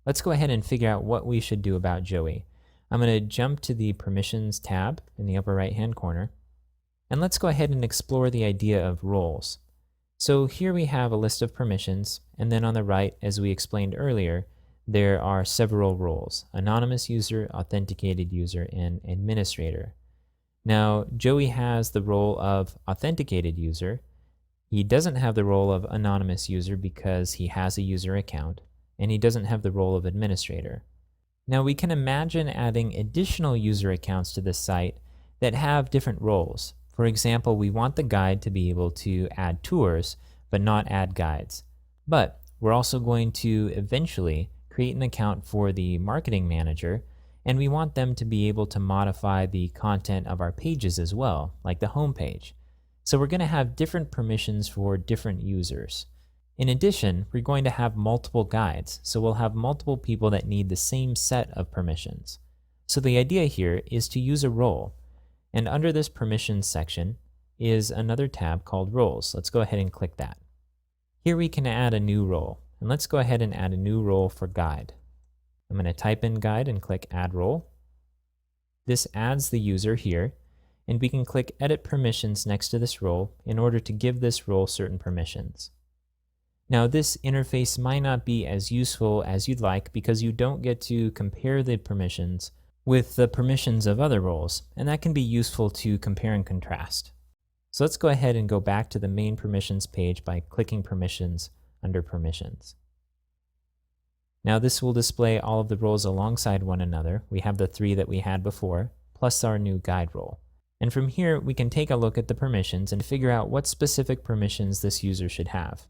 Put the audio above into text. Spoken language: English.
Let's go ahead and figure out what we should do about Joey. I'm going to jump to the Permissions tab in the upper right-hand corner, and let's go ahead and explore the idea of roles. So here we have a list of permissions, and then on the right, as we explained earlier, there are several roles: anonymous user, authenticated user, and administrator. Now, Joey has the role of authenticated user. He doesn't have the role of anonymous user because he has a user account, and he doesn't have the role of administrator. Now, we can imagine adding additional user accounts to this site that have different roles. For example, we want the guide to be able to add tours, but not add guides. But we're also going to eventually create an account for the marketing manager, and we want them to be able to modify the content of our pages as well, like the home page. So we're going to have different permissions for different users. In addition, we're going to have multiple guides, so we'll have multiple people that need the same set of permissions. So the idea here is to use a role, and under this permissions section is another tab called Roles. Let's go ahead and click that. Here we can add a new role, and let's go ahead and add a new role for guide. I'm going to type in guide and click Add Role. This adds the user here, and we can click Edit Permissions next to this role in order to give this role certain permissions. Now, this interface might not be as useful as you'd like because you don't get to compare the permissions with the permissions of other roles, and that can be useful to compare and contrast. So let's go ahead and go back to the main permissions page by clicking Permissions under Permissions. Now this will display all of the roles alongside one another. We have the 3 that we had before, plus our new guide role. And from here, we can take a look at the permissions and figure out what specific permissions this user should have.